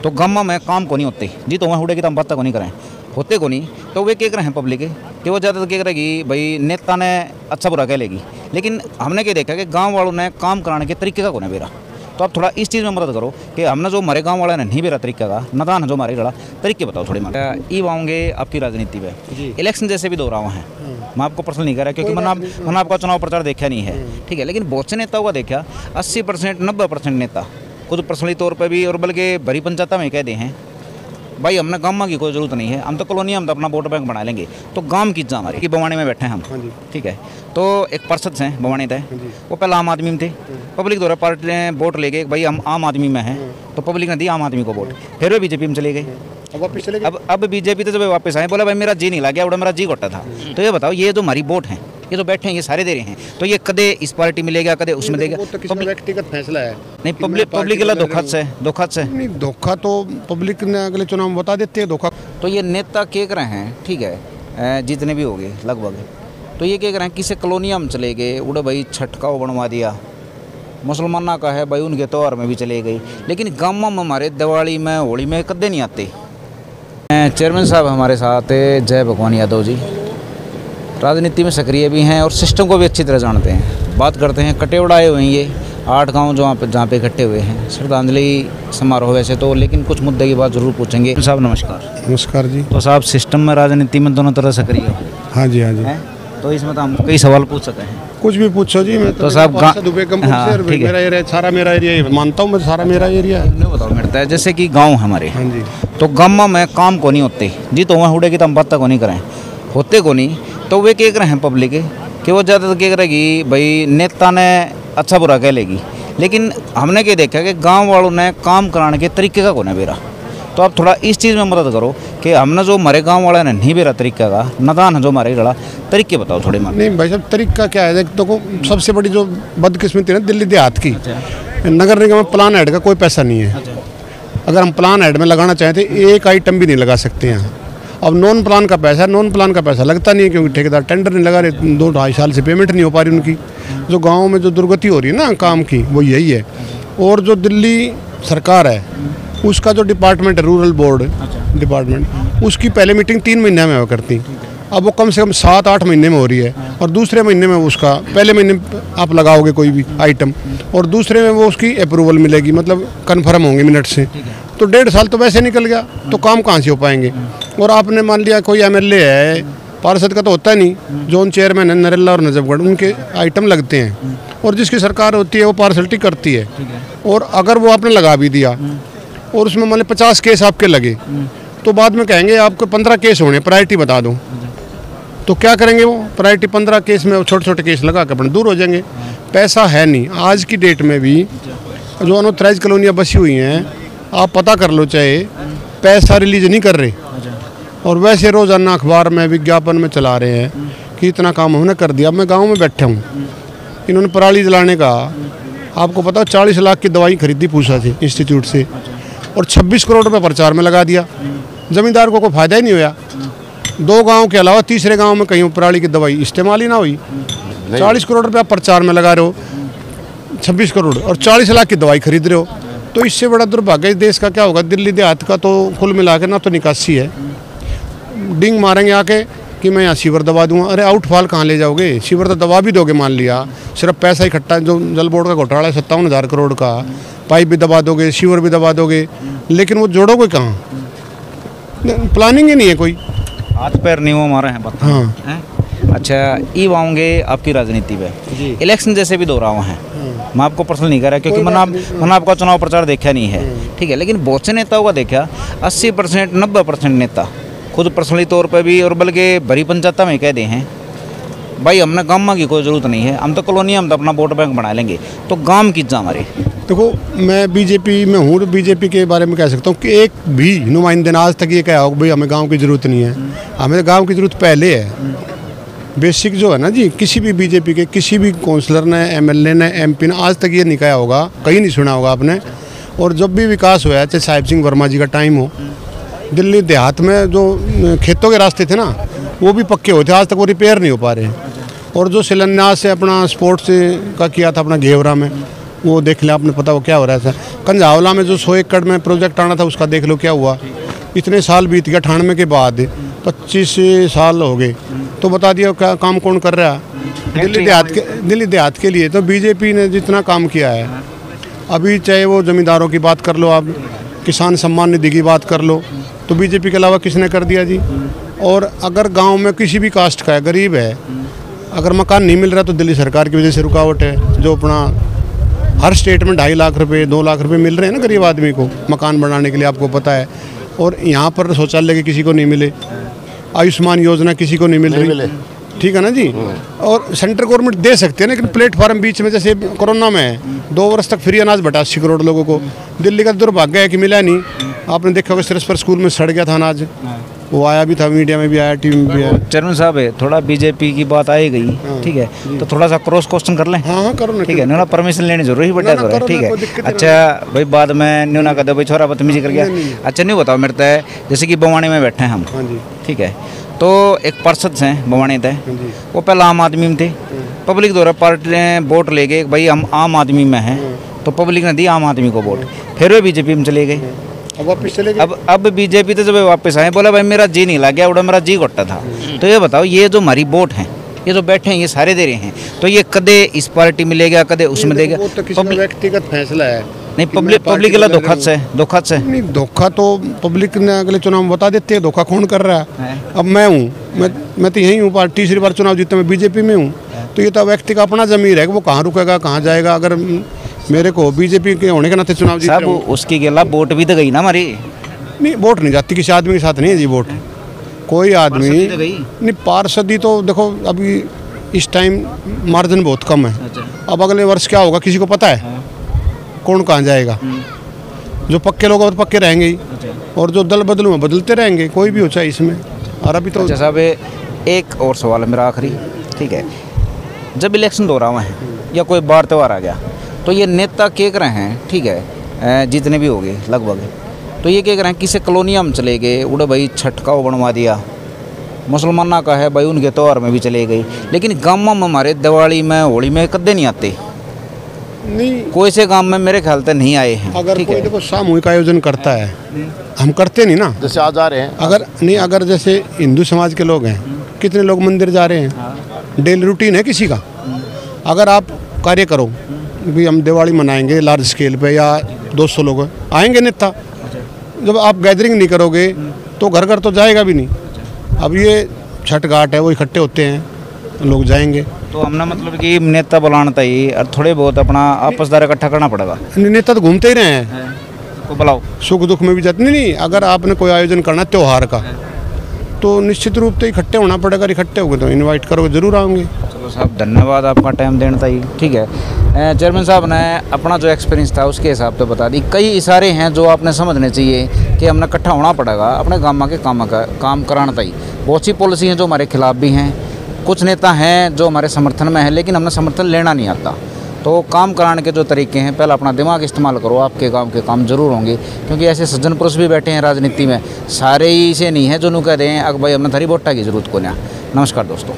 तो गाँव में काम को नहीं होते जी, तो वहाँ उड़े की तो हम बात को नहीं करें, होते को नहीं। तो वे क्या करें पब्लिक कि वो ज़्यादातर क्या करेगी भाई नेता ने अच्छा बुरा कह लेगी, लेकिन हमने क्या देखा कि गांव वालों ने काम कराने के तरीके का कोने बेरा। तो आप थोड़ा इस चीज़ में मदद करो कि हमने जो हमारे गांव वाले ने नहीं बेरा तरीका का नदान है जो हमारे गड़ा तरीके बताओ थोड़ी मार ई आऊँगे आपकी राजनीति में इलेक्शन जैसे भी दोहराव हैं। मैं आपको पर्सनल नहीं कह रहा क्योंकि मैंने आपका चुनाव प्रचार देखा नहीं है, ठीक है, लेकिन बहुत से नेताओं का देखा 80% 90% नेता खुद पर्सनली तौर पर भी और बल्कि बड़ी पंचायत में कह दे हैं भाई हमने गाँव की कोई ज़रूरत नहीं है, हम तो कॉलोनी हम तो अपना वोट बैंक बना लेंगे। तो गांव की जा हमारी बवानी में बैठे हैं हम, ठीक है। तो एक पार्षद हैं बवानी थे, वो पहले आम आदमी में थे, पब्लिक द्वारा पार्टी ने वोट ले गए भाई हम आम आदमी में हैं, तो पब्लिक ने दी आम आदमी को वोट, फिर वो बीजेपी में चले गए। अब बीजेपी तो जब वापस आए बोला भाई मेरा जी नहीं लगा, उड़ा मेरा जी घटा था। तो ये बताओ ये जो हमारी वोट हैं ये तो बैठे हैं ये सारे दे रहे हैं, तो ये कदे इस पार्टी में लेगा कदे उसमें देगा, तो व्यक्तिगत फैसला है। नहीं पब्लिक के धोखा से नहीं, धोखा तो पब्लिक ने अगले चुनाव में बता देते हैं धोखा। तो ये नेता क्या कर रहे हैं, ठीक है, जितने भी हो गए लगभग, तो ये क्या कर रहे हैं किसी कॉलोनिया में चले गए, उड़े भाई छटका बनवा दिया, मुसलमाना का है भाई उनके त्यौहार में भी चले गई, लेकिन गाँव में हमारे दिवाली में होली में कदे नहीं आते। चेयरमैन साहब हमारे साथ जय भगवान यादव जी राजनीति में सक्रिय भी हैं और सिस्टम को भी अच्छी तरह जानते हैं। बात करते हैं कटेवड़ा आए हुए हैं ये 8 गांव जहाँ पे इकट्ठे हुए हैं, श्रद्धांजलि समारोह वैसे तो, लेकिन कुछ मुद्दे की बात जरूर पूछेंगे। साहब नमस्कार। नमस्कार जी। तो साहब सिस्टम में राजनीति में दोनों तरह सक्रिय हो? हाँ जी, हाँ जी। तो इसमें तो हम कई सवाल पूछ सकते हैं। कुछ भी पूछो जी। मैं तो साहब मेरा एरिया मेरा एरिया मानता हूँ मैं, सारा मेरा एरिया है। बताओ मिलता है जैसे कि गाँव हमारे, हाँ जी, तो गाँव में काम को नहीं होते जी, तो वहाँ उड़े की तो हम बात को नहीं करें, होते को नहीं। तो वे क्या करें पब्लिक कि वो ज़्यादातर क्या करेगी भाई नेता ने अच्छा बुरा कह लेगी, लेकिन हमने क्या देखा कि गांव वालों ने काम कराने के तरीके का कोने बेरा। तो आप थोड़ा इस चीज़ में मदद करो कि हमने जो हमारे गांव वाले ने नहीं बेरा तरीका का नदान है जो हमारे गड़ा तरीके बताओ थोड़े मार। नहीं भाई साहब तरीका क्या है, तो सबसे बड़ी जो बदकिस्मती है ना दिल्ली देहात की, नगर निगम में प्लान ऐड का कोई पैसा नहीं है। अगर हम प्लान ऐड में लगाना चाहें तो एक आइटम भी नहीं लगा सकते हैं। अब नॉन प्लान का पैसा लगता नहीं है क्योंकि ठेकेदार टेंडर नहीं लगा रहे, 2-2.5 साल से पेमेंट नहीं हो पा रही उनकी। जो गांव में जो दुर्गति हो रही है ना काम की वो यही है। और जो दिल्ली सरकार है उसका जो डिपार्टमेंट है रूरल बोर्ड डिपार्टमेंट, उसकी पहले मीटिंग 3 महीने में हुआ करती, अब वो कम से कम 7-8 महीने में हो रही है। और दूसरे महीने में उसका पहले महीने आप लगाओगे कोई भी आइटम और दूसरे में वो उसकी अप्रूवल मिलेगी, मतलब कन्फर्म होंगे मिनट से, तो 1.5 साल तो वैसे निकल गया। तो काम कहाँ से हो पाएंगे। और आपने मान लिया कोई MLA है, पार्षद का तो होता नहीं, जोन चेयरमैन है नरेला और नजफगढ़, उनके आइटम लगते हैं और जिसकी सरकार होती है वो पार्सलिटी करती है। और अगर वो आपने लगा भी दिया और उसमें मान ली 50 केस आपके लगे, तो बाद में कहेंगे आपको 15 केस होने, प्रायोरिटी बता दो। तो क्या करेंगे वो प्रायोरिटी 15 केस में छोटे छोटे केस लगा कर अपने दूर हो जाएंगे। पैसा है नहीं आज की डेट में भी। जो अनऑथराइज कॉलोनियाँ बसी हुई हैं आप पता कर लो, चाहे पैसा रिलीज नहीं कर रहे और वैसे रोज़ाना अखबार में विज्ञापन में चला रहे हैं कि इतना काम हमने कर दिया। अब मैं गाँव में बैठा हूँ, इन्होंने पराली जलाने का आपको पता 40 लाख की दवाई खरीदी पूछा थी इंस्टीट्यूट से और 26 करोड़ रुपये प्रचार में लगा दिया। ज़मींदार को कोई फ़ायदा ही नहीं हुआ। 2 गांव के अलावा तीसरे गांव में कहीं पराली की दवाई इस्तेमाल ही ना हुई। 40 करोड़ रुपये आप प्रचार में लगा रहे हो, 26 करोड़ और 40 लाख की दवाई खरीद रहे हो। तो इससे बड़ा दुर्भाग्य इस देश का क्या होगा। दिल्ली देहात का तो कुल मिला के ना तो निकासी है, डिंग मारेंगे आके कि मैं यहाँ सीवर दबा दूंगा। अरे आउटफॉल कहाँ ले जाओगे, सीवर तो दबा भी दोगे मान लिया, सिर्फ पैसा इकट्ठा जो जल बोर्ड का घोटाला है 57,000 करोड़ का, पाइप भी दबा दोगे सीवर भी दबा दोगे, लेकिन वो जोड़ोगे कहाँ, प्लानिंग ही नहीं है कोई, हाथ पैर नहीं वो मारे हैं पता। हाँ अच्छा ई आऊँगे आपकी राजनीति में इलेक्शन जैसे भी दोहराव हैं। मैं आपको पर्सनल नहीं कह रहा क्योंकि मैंने आपका चुनाव प्रचार देखा नहीं है, ठीक है, लेकिन बहुत से नेताओं का देखा 80% 90% नेता खुद पर्सनली तौर पर भी और बल्कि बड़ी पंचायत में कह दे हैं भाई हमने गाँव की कोई ज़रूरत नहीं है, हम तो कॉलोनी हम तो अपना वोट बैंक बना लेंगे। तो गाँव की जा हमारे देखो मैं बीजेपी में हूँ, तो बीजेपी के बारे में कह सकता हूँ कि एक भी नुमाइंदे ने आज तक ये कहा हो भाई हमें गाँव की ज़रूरत नहीं है। हमें गाँव की ज़रूरत पहले है। बेसिक जो है ना जी, किसी भी बीजेपी के किसी भी काउंसलर ने MLA ने MP ने आज तक ये नहीं कहा होगा, कहीं नहीं सुना होगा आपने। और जब भी विकास हुआ है चाहे साहिब सिंह वर्मा जी का टाइम हो, दिल्ली देहात में जो खेतों के रास्ते थे ना वो भी पक्के होते, आज तक वो रिपेयर नहीं हो पा रहे। और जो शिलान्यास से अपना स्पोर्ट्स का किया था अपना घेवरा में, वो देख लें, आपने पता वो क्या हो रहा है। कंझावला में जो 100 एकड़ में प्रोजेक्ट आना था उसका देख लो क्या हुआ। इतने साल बीत गया, 98 के बाद 25 साल हो गए, तो बता दिया क्या काम कौन कर रहा है। दिल्ली देहात के लिए तो बीजेपी ने जितना काम किया है, अभी चाहे वो ज़मींदारों की बात कर लो, आप किसान सम्मान निधि की बात कर लो, तो बीजेपी के अलावा किसने कर दिया जी। और अगर गांव में किसी भी कास्ट का है, गरीब है, अगर मकान नहीं मिल रहा तो दिल्ली सरकार की वजह से रुकावट है। जो अपना हर स्टेट में 2.5 लाख रुपए 2 लाख रुपए मिल रहे हैं ना गरीब आदमी को मकान बनाने के लिए, आपको पता है। और यहाँ पर शौचालय के किसी को नहीं मिले, आयुष्मान योजना किसी को नहीं मिल रही, ठीक है ना जी। और सेंट्रल गवर्नमेंट दे सकते हैं, लेकिन प्लेटफॉर्म बीच में जैसे कोरोना में है 2 वर्ष तक फ्री अनाज बटा 80 करोड़ लोगों को। दिल्ली का दुर्भाग्य है कि मिला नहीं। आपने देखा होगा सिरस पर स्कूल में सड़ गया था अनाज, वो आया भी था, मीडिया में भी आया, टीवी में भी आया। चेयरमैन साहब है, थोड़ा बीजेपी की बात आई गई, ठीक है, तो थोड़ा सा क्रॉस क्वेश्चन कर लें। हाँ करो ना, ठीक है, न्यूना परमिशन लेनी जरूरी पड़ता है, ठीक है। अच्छा भाई, बाद में न्यूना का दो भाई छोरा बदतमीजी कर गया। अच्छा नहीं बताओ मेरे तय, जैसे कि बवानी में बैठे हैं हम, ठीक है, तो एक पार्षद हैं बवानी तय, वो पहले आम आदमी में थे, पब्लिक द्वारा पार्टी ने वोट ले गए, भाई हम आम आदमी में हैं, तो पब्लिक ने दी आम आदमी को वोट, फिर वो बीजेपी में चले गए। अब वापस चले गए। अब बीजेपी तो जब वापस आए, बोला भाई मेरा जी नहीं लग गया, उड़ा मेरा जी घोटा था। तो ये बताओ, ये जो हमारी वोट हैं, ये जो बैठे हैं, ये सारे दे रहे हैं, तो ये कदे इस पार्टी में लेगा, कदे उसमें देगा। वो तो किसी का व्यक्तिगत फैसला है। नहीं, पब्लिक के लिए धोखा से नहीं, धोखा तो पब्लिक ने अगले चुनाव में बता देते हैं धोखा कौन कर रहा है। अब मैं हूँ, मैं तो यही हूँ, तीसरी बार चुनाव जीता, मैं बीजेपी में हूँ, तो ये तो व्यक्ति का अपना जमीर है कि वो कहाँ रुकेगा, कहाँ जाएगा। अगर मेरे को बीजेपी के होने के नाते चुनाव जीत रहा हूं, उसके अलावा वोट भी तो गई ना हमारी। नहीं, वोट नहीं जाती किसी आदमी के साथ नहीं है जी, वोट कोई आदमी नहीं। पार्षदी तो देखो अभी इस टाइम मार्जिन बहुत कम है। अब अगले वर्ष क्या होगा किसी को पता है, कौन कहाँ जाएगा। जो पक्के लोग तो पक्के रहेंगे ही, और जो दल बदलू में बदलते रहेंगे, कोई भी हो चाहे इसमें। और अभी तो साहब एक और सवाल है मेरा आखिरी, ठीक है, जब इलेक्शन हो रहा है या कोई बार त्यौहार आ गया, तो ये नेता क्या कर रहे हैं, ठीक है, जितने भी हो गए लगभग, तो ये क्या कर रहे हैं, किसी कॉलोनिया में चले गए, उड़े भाई छठ का वो बनवा दिया, मुसलमाना का है भाई उनके त्यौहार में भी चले गई, लेकिन गाँव में हमारे दिवाली में होली में कदे नहीं आते। नहीं, कोई से गांव में मेरे ख्याल से नहीं आए हैं। अगर कोई देखो सामूहिक आयोजन करता है, हम करते नहीं ना, जैसे आज आ रहे हैं, अगर नहीं, अगर जैसे हिंदू समाज के लोग हैं, कितने लोग मंदिर जा रहे हैं, डेली रूटीन है किसी का। अगर आप कार्य करो भी हम दिवाली मनाएंगे लार्ज स्केल पे या 200 लोग आएंगे नेता, जब आप गैदरिंग नहीं करोगे तो घर घर तो जाएगा भी नहीं। अब ये छठ घाट है, वो इकट्ठे होते हैं, लोग जाएंगे। तो हमने मतलब कि नेता बुलाना चाहिए और थोड़े बहुत अपना आपसदार इकट्ठा करना पड़ेगा। नेता तो घूमते ही रहे हैं, तो बुलाओ, सुख दुख में भी जाते नहीं। अगर आपने कोई आयोजन करना है त्यौहार का, तो निश्चित रूप से इकट्ठे होना पड़ेगा। इकट्ठे होंगे तो इनवाइट करोगे, जरूर आएंगे। चलो साहब, धन्यवाद आपका टाइम देना था, ठीक है। चेयरमैन साहब ने अपना जो एक्सपीरियंस था उसके हिसाब से बता दी। कई इशारे हैं जो आपने समझने चाहिए कि हमने इकट्ठा होना पड़ेगा, अपने गाँव के काम कराना चाहिए। बहुत सी पॉलिसी हैं जो हमारे खिलाफ भी हैं, कुछ नेता हैं जो हमारे समर्थन में है, लेकिन हमने समर्थन लेना नहीं आता। तो काम कराने के जो तरीके हैं, पहले अपना दिमाग इस्तेमाल करो, आपके गांव के काम जरूर होंगे। क्योंकि ऐसे सज्जन पुरुष भी बैठे हैं राजनीति में, सारे ही से नहीं है जो नु कह रहे हैं अब भाई हमने थारी वोटा की जरूरत को ना। नमस्कार दोस्तों।